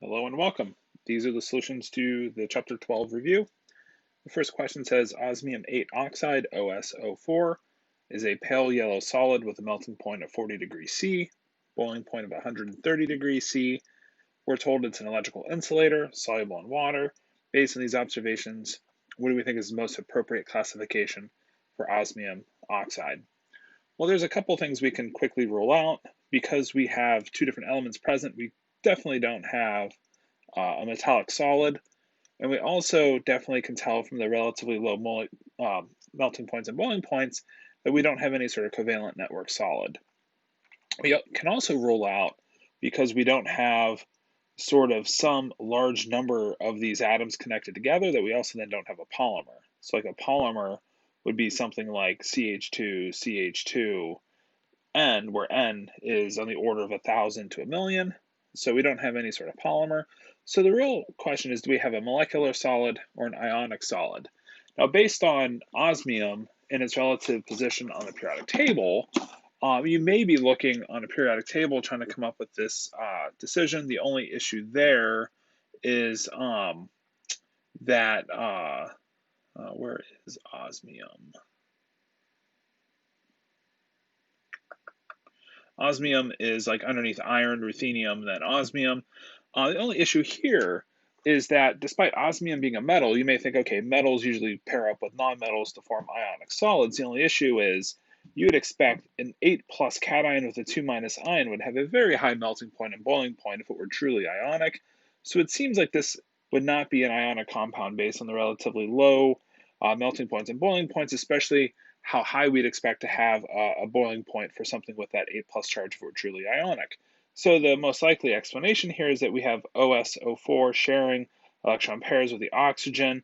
Hello and welcome. These are the solutions to the Chapter 12 review. The first question says Osmium 8 oxide, OSO4, is a pale yellow solid with a melting point of 40 degrees C, boiling point of 130 degrees C. We're told it's an electrical insulator, soluble in water. Based on these observations, what do we think is the most appropriate classification for osmium oxide? Well, there's a couple things we can quickly rule out. Because we have two different elements present, we definitely don't have a metallic solid. And we also definitely can tell from the relatively low melting points and boiling points that we don't have any sort of covalent network solid. We can also rule out, because we don't have sort of some large number of these atoms connected together, that we also then don't have a polymer. So like a polymer would be something like CH2, CH2, N, where N is on the order of 1,000 to 1,000,000. So we don't have any sort of polymer. So the real question is, do we have a molecular solid or an ionic solid? Now, based on osmium and its relative position on the periodic table, you may be looking on a periodic table trying to come up with this decision. The only issue there is that, where is osmium? Osmium is like underneath iron, ruthenium, then osmium. The only issue here is that despite osmium being a metal, you may think, okay, metals usually pair up with nonmetals to form ionic solids. The only issue is you would expect an 8 plus cation with a 2 minus ion would have a very high melting point and boiling point if it were truly ionic. So it seems like this would not be an ionic compound based on the relatively low melting points and boiling points, especially how high we'd expect to have a boiling point for something with that 8 plus charge if it were truly ionic. So the most likely explanation here is that we have OSO4 sharing electron pairs with the oxygen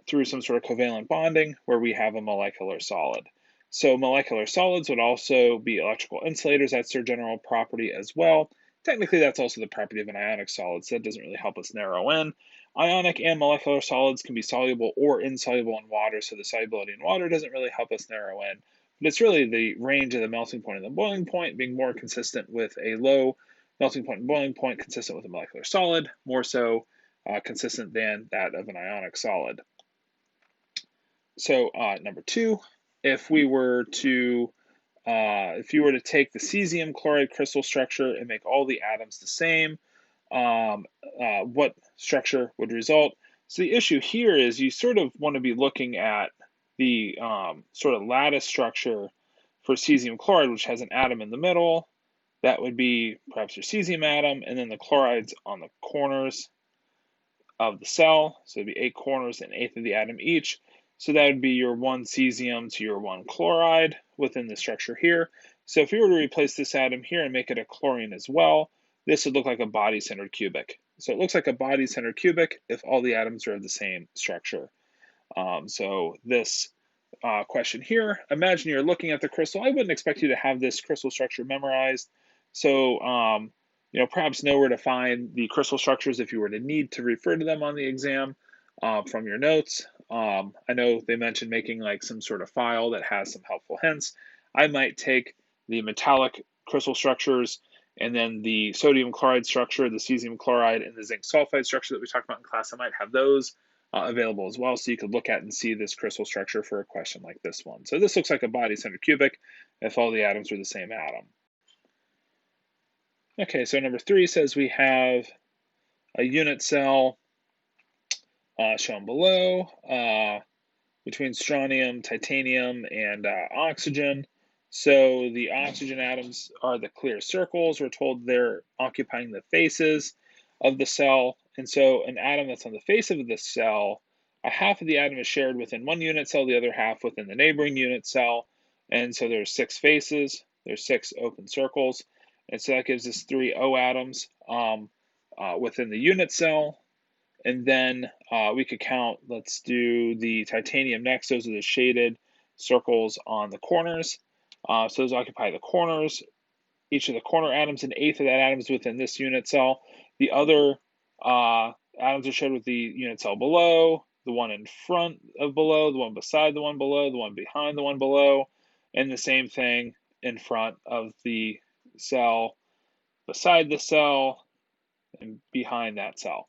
through some sort of covalent bonding where we have a molecular solid. So molecular solids would also be electrical insulators. That's their general property as well. Technically, that's also the property of an ionic solid, so that doesn't really help us narrow in. Ionic and molecular solids can be soluble or insoluble in water, so the solubility in water doesn't really help us narrow in. But it's really the range of the melting point and the boiling point being more consistent with a low melting point and boiling point consistent with a molecular solid, more so consistent than that of an ionic solid. So number two, if you were to take the cesium chloride crystal structure and make all the atoms the same, what structure would result? So the issue here is you sort of want to be looking at the sort of lattice structure for cesium chloride, which has an atom in the middle. That would be perhaps your cesium atom, and then the chlorides on the corners of the cell. So it'd be 8 corners and 1/8 of the atom each. So that would be your 1 cesium to your 1 chloride within the structure here. So if you were to replace this atom here and make it a chlorine as well, this would look like a body-centered cubic. So it looks like a body-centered cubic if all the atoms are of the same structure. So this question here, imagine you're looking at the crystal. I wouldn't expect you to have this crystal structure memorized. So perhaps know where to find the crystal structures if you were to need to refer to them on the exam from your notes. I know they mentioned making like some sort of file that has some helpful hints. I might take the metallic crystal structures and then the sodium chloride structure, the cesium chloride, and the zinc sulfide structure that we talked about in class. I might have those available as well, so you could look at and see this crystal structure for a question like this one. So this looks like a body-centered cubic if all the atoms are the same atom. Okay, so number 3 says we have a unit cell shown below between strontium, titanium, and oxygen. So the oxygen atoms are the clear circles. We're told they're occupying the faces of the cell. And so an atom that's on the face of the cell, a half of the atom is shared within one unit cell, the other half within the neighboring unit cell. And so there's 6 faces, there's 6 open circles. And so that gives us 3 O atoms within the unit cell. And then we could count, let's do the titanium next. Those are the shaded circles on the corners. So those occupy the corners. Each of the corner atoms, an 1/8 of that atom is within this unit cell. The other atoms are shared with the unit cell below, the one in front of below, the one beside the one below, the one behind the one below, and the same thing in front of the cell, beside the cell, and behind that cell.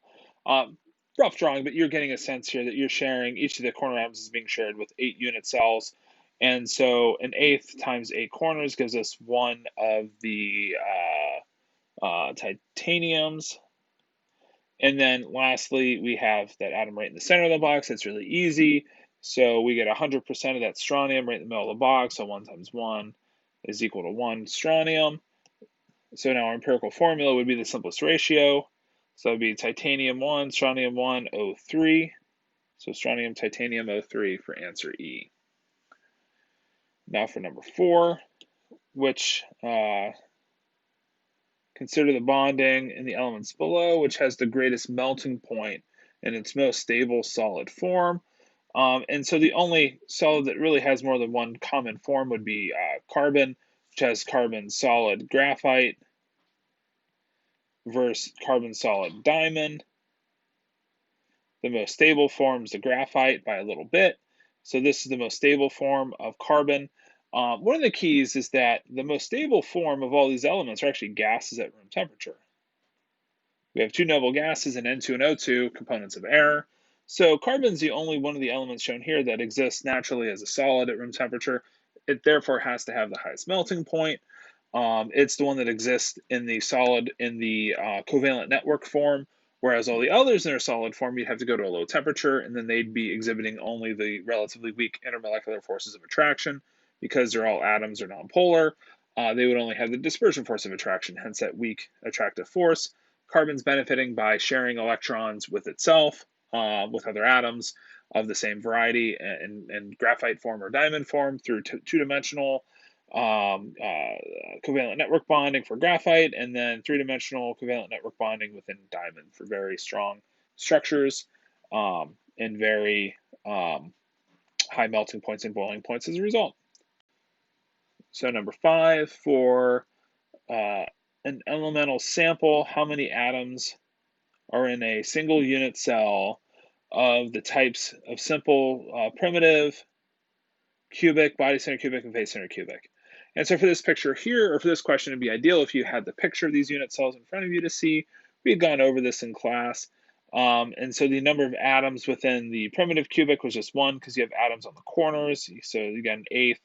Rough drawing, but you're getting a sense here that you're sharing, each of the corner atoms is being shared with 8 unit cells. And so an eighth times 8 corners gives us one of the titaniums. And then lastly, we have that atom right in the center of the box. That's really easy. So we get 100% of that strontium right in the middle of the box. So 1 times 1 is equal to 1 strontium. So now our empirical formula would be the simplest ratio. So it would be titanium 1, strontium 1, O3. So strontium, titanium, O3 for answer E. Now for number 4, which consider the bonding in the elements below, which has the greatest melting point in its most stable solid form. And so the only solid that really has more than one common form would be carbon, which has carbon solid graphite versus carbon solid diamond. The most stable form is the graphite by a little bit. So this is the most stable form of carbon. One of the keys is that the most stable form of all these elements are actually gases at room temperature. We have 2 noble gases, an N2 and O2, components of air. So carbon's the only one of the elements shown here that exists naturally as a solid at room temperature. It therefore has to have the highest melting point. It's the one that exists in the solid, in the covalent network form, whereas all the others in their solid form, you'd have to go to a low temperature, and then they'd be exhibiting only the relatively weak intermolecular forces of attraction. Because they're all atoms or nonpolar, they would only have the dispersion force of attraction, hence that weak attractive force. Carbon's benefiting by sharing electrons with itself, with other atoms of the same variety in graphite form or diamond form through two-dimensional covalent network bonding for graphite, and then three-dimensional covalent network bonding within diamond for very strong structures and very high melting points and boiling points as a result. So number 5, for an elemental sample, how many atoms are in a single unit cell of the types of simple, primitive, cubic, body center cubic, and face center cubic? And so for this picture here, or for this question, it'd be ideal if you had the picture of these unit cells in front of you to see. We had gone over this in class. And so the number of atoms within the primitive cubic was just 1 because you have atoms on the corners. So again, 1/8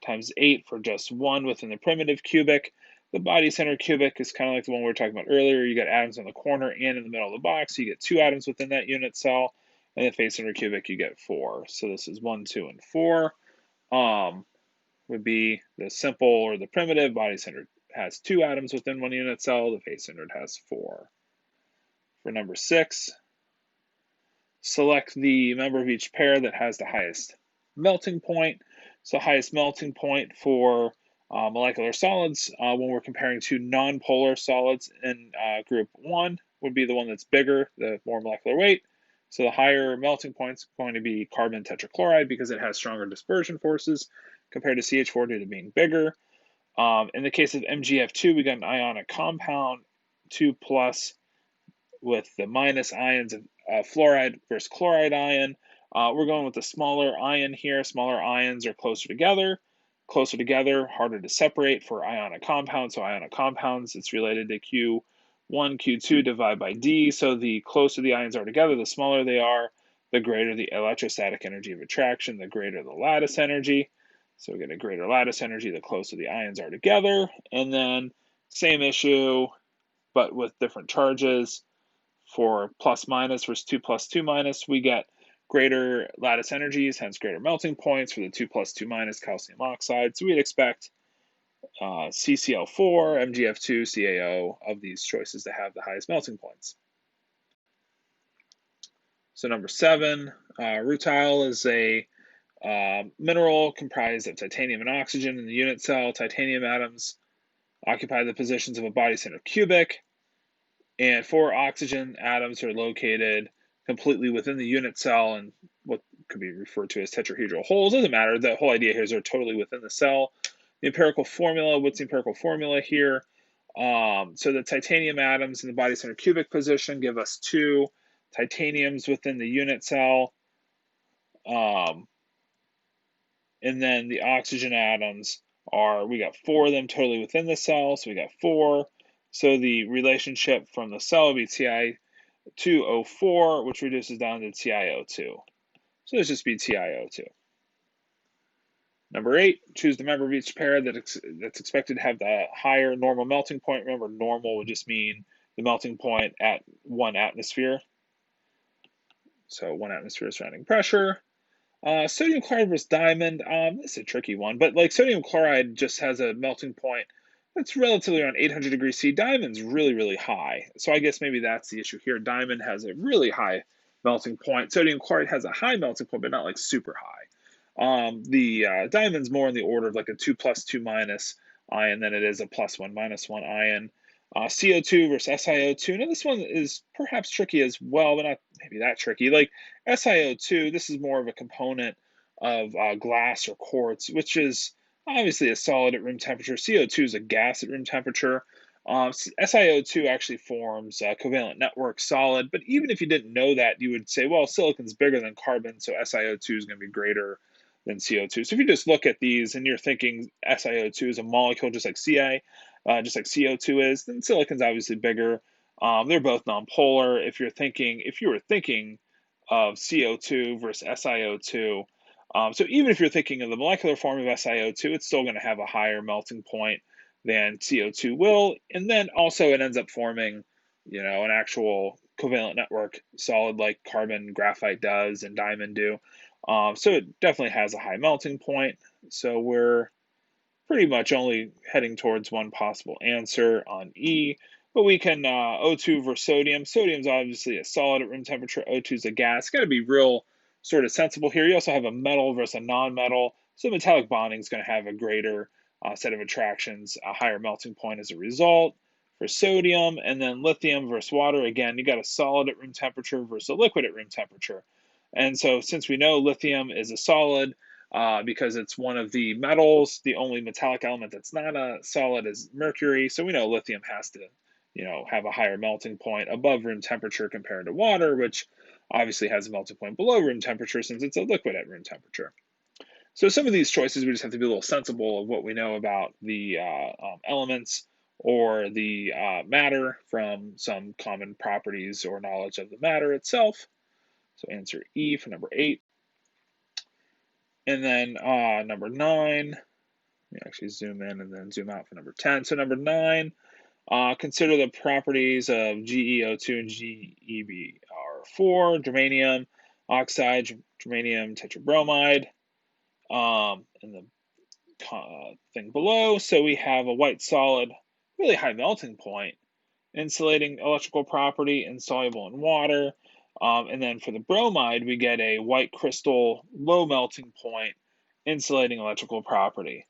times 8 for just 1 within the primitive cubic. The body center cubic is kind of like the one we were talking about earlier. You got atoms on the corner and in the middle of the box. So you get 2 atoms within that unit cell. And the face center cubic, you get 4. So this is 1, 2, and 4. Would be the simple or the primitive. Body centered has 2 atoms within 1 unit cell. The face centered has 4. For number 6, select the member of each pair that has the highest melting point. So highest melting point for molecular solids when we're comparing 2 nonpolar solids in group 1 would be the one that's bigger, the more molecular weight. So the higher melting point is going to be carbon tetrachloride because it has stronger dispersion forces compared to CH4 due to being bigger. In the case of MgF2, we got an ionic compound, 2+ with the minus ions of fluoride versus chloride ion. We're going with the smaller ion here. Smaller ions are closer together. Closer together, harder to separate for ionic compounds. So ionic compounds, it's related to Q1, Q2 divided by D. So the closer the ions are together, the smaller they are, the greater the electrostatic energy of attraction, the greater the lattice energy. So we get a greater lattice energy the closer the ions are together. And then same issue, but with different charges. For plus minus versus 2 plus 2 minus, we get greater lattice energies, hence greater melting points for the 2 plus 2 minus calcium oxide. So we'd expect CCl4, MgF2, CaO of these choices to have the highest melting points. So number 7, rutile is a mineral comprised of titanium and oxygen in the unit cell. Titanium atoms occupy the positions of a body center cubic, and 4 oxygen atoms are located completely within the unit cell and what could be referred to as tetrahedral holes. Doesn't matter. The whole idea here is they're totally within the cell. The empirical formula, what's the empirical formula here? So the titanium atoms in the body center cubic position give us 2 titaniums within the unit cell. And then the oxygen atoms are, we got 4 of them totally within the cell. So we got 4 So the relationship from the cell would be Ti2O4, which reduces down to TiO2. So this just be TiO2. Number 8, choose the member of each pair that's expected to have the higher normal melting point. Remember, normal would just mean the melting point at 1 atmosphere. So 1 atmosphere surrounding pressure. Sodium chloride versus diamond. This is a tricky one, but like sodium chloride just has a melting point that's relatively around 800 degrees C. Diamond's really, really high. So I guess maybe that's the issue here. Diamond has a really high melting point. Sodium chloride has a high melting point, but not like super high. The diamond's more in the order of like a 2 plus 2 minus ion than it is a plus 1 minus 1 ion. CO2 versus SiO2. Now this one is perhaps tricky as well, but not maybe that tricky. Like SiO2, this is more of a component of glass or quartz, which is obviously a solid at room temperature. CO2 is a gas at room temperature. SiO2 actually forms a covalent network solid, but even if you didn't know that, you would say, well, silicon's bigger than carbon, so SiO2 is going to be greater than CO2. So if you just look at these and you're thinking SiO2 is a molecule just like just like CO2 is, then silicon's obviously bigger. They're both nonpolar. If you were thinking of CO2 versus SiO2, so even if you're thinking of the molecular form of SiO2, it's still going to have a higher melting point than CO2 will, and then also it ends up forming, an actual covalent network solid like carbon, graphite does, and diamond do. So it definitely has a high melting point. So we're pretty much only heading towards one possible answer on E. But we can O2 versus sodium. Sodium's obviously a solid at room temperature. O2 is a gas. Got to be real sort of sensible here. You also have a metal versus a non-metal. So metallic bonding is going to have a greater set of attractions, a higher melting point as a result for sodium. And then lithium versus water. Again, you got a solid at room temperature versus a liquid at room temperature. And so since we know lithium is a solid, because it's one of the metals. The only metallic element that's not a solid is mercury. So we know lithium has to, have a higher melting point above room temperature compared to water, which obviously has a melting point below room temperature since it's a liquid at room temperature. So some of these choices, we just have to be a little sensible of what we know about the elements or the matter from some common properties or knowledge of the matter itself. So answer E for number 8. And then number 9, let me actually zoom in and then zoom out for number 10. So number 9, consider the properties of GeO2 and GeBr4, germanium oxide, germanium tetrabromide, and the thing below. So we have a white solid, really high melting point, insulating electrical property, insoluble in water. And then for the bromide, we get a white crystal, low melting point, insulating electrical property.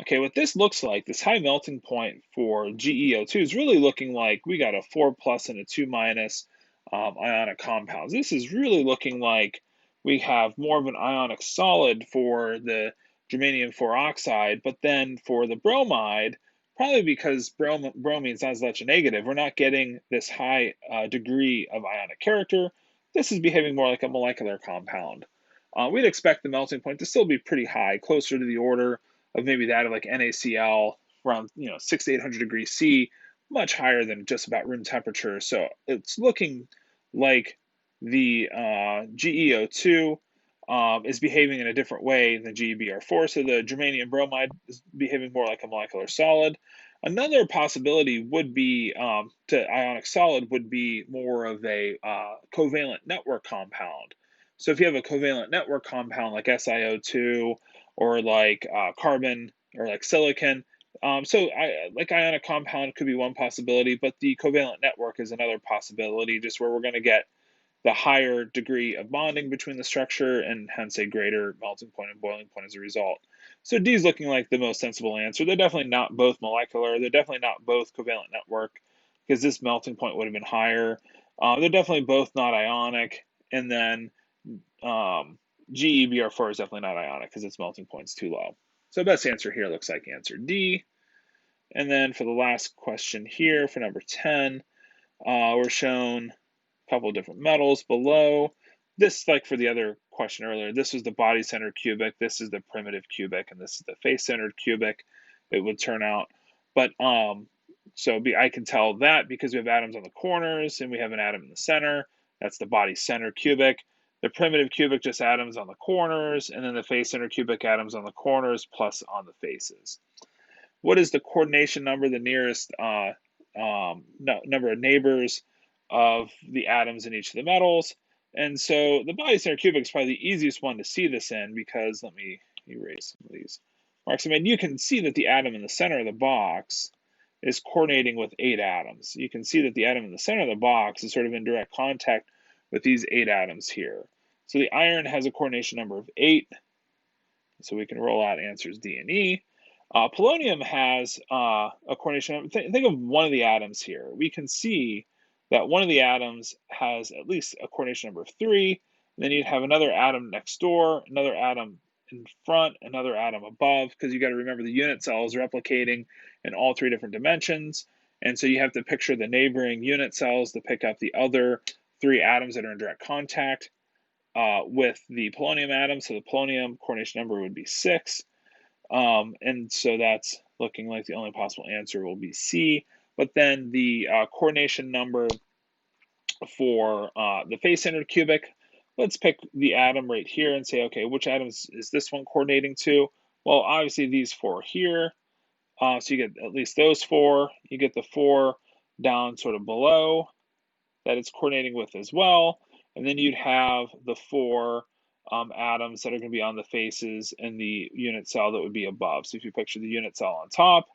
Okay, what this looks like, this high melting point for GeO2 is really looking like we got a 4 plus and a 2 minus ionic compounds. This is really looking like we have more of an ionic solid for the germanium 4 oxide, but then for the bromide, probably because bromine is not as much a negative, we're not getting this high degree of ionic character. This is behaving more like a molecular compound. We'd expect the melting point to still be pretty high, closer to the order of maybe that of like NaCl, around 600 to 800 degrees C, much higher than just about room temperature. So it's looking like the GeO2 is behaving in a different way than GeBr4. So the germanium bromide is behaving more like a molecular solid. Another possibility would be to ionic solid would be more of a covalent network compound. So if you have a covalent network compound like SiO2 or like carbon or like silicon, like ionic compound could be one possibility, but the covalent network is another possibility, just where we're going to get the higher degree of bonding between the structure and hence a greater melting point and boiling point as a result. So D is looking like the most sensible answer. They're definitely not both molecular. They're definitely not both covalent network because this melting point would have been higher. They're definitely both not ionic. And then GeBr4 is definitely not ionic because its melting point's too low. So best answer here looks like answer D. And then for the last question here for number 10, we're shown couple of different metals below. This, like for the other question earlier, this is the body-centered cubic, this is the primitive cubic, and this is the face-centered cubic, it would turn out. But I can tell that because we have atoms on the corners and we have an atom in the center. That's the body center cubic. The primitive cubic, just atoms on the corners, and then the face center cubic, atoms on the corners plus on the faces. What is the coordination number, the nearest number of neighbors of the atoms in each of the metals? And so the body center cubic is probably the easiest one to see this in, because let me erase some of these marks. I mean, you can see that the atom in the center of the box is coordinating with 8 atoms. You can see that the atom in the center of the box is sort of in direct contact with these 8 atoms here. So the iron has a coordination number of 8. So we can roll out answers D and E. Polonium has a coordination. Think of one of the atoms here. We can see that one of the atoms has at least a coordination number of 3. And then you'd have another atom next door, another atom in front, another atom above, because you got to remember the unit cell is replicating in all 3 different dimensions. And so you have to picture the neighboring unit cells to pick up the other 3 atoms that are in direct contact with the polonium atom. So the polonium coordination number would be 6. And so that's looking like the only possible answer will be C. But then the coordination number for the face-centered cubic, let's pick the atom right here and say, okay, which atoms is this one coordinating to? Well, obviously these 4 here. So you get at least those 4. You get the 4 down sort of below that it's coordinating with as well. And then you'd have the 4 atoms that are going to be on the faces and the unit cell that would be above. So if you picture the unit cell on top,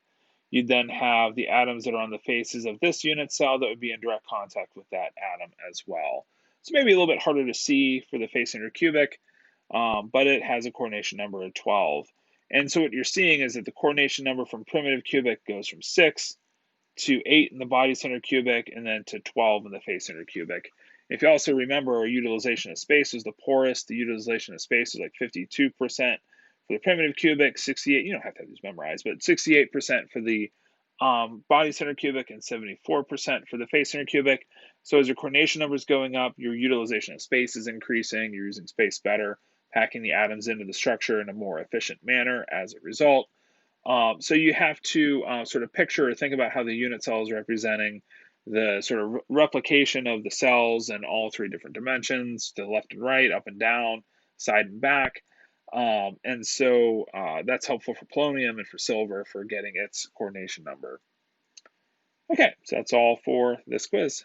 you'd then have the atoms that are on the faces of this unit cell that would be in direct contact with that atom as well. So maybe a little bit harder to see for the face-centered cubic, but it has a coordination number of 12. And so what you're seeing is that the coordination number from primitive cubic goes from 6 to 8 in the body center cubic, and then to 12 in the face center cubic. If you also remember, our utilization of space is the poorest. The utilization of space is like 52% for the primitive cubic, 68, you don't have to have these memorized, but 68% for the body center cubic and 74% for the face center cubic. So as your coordination number is going up, your utilization of space is increasing, you're using space better, packing the atoms into the structure in a more efficient manner as a result. So you have to sort of picture or think about how the unit cell is representing the sort of replication of the cells in all 3 different dimensions, to the left and right, up and down, side and back. And so that's helpful for polonium and for silver for getting its coordination number. Okay, so that's all for this quiz.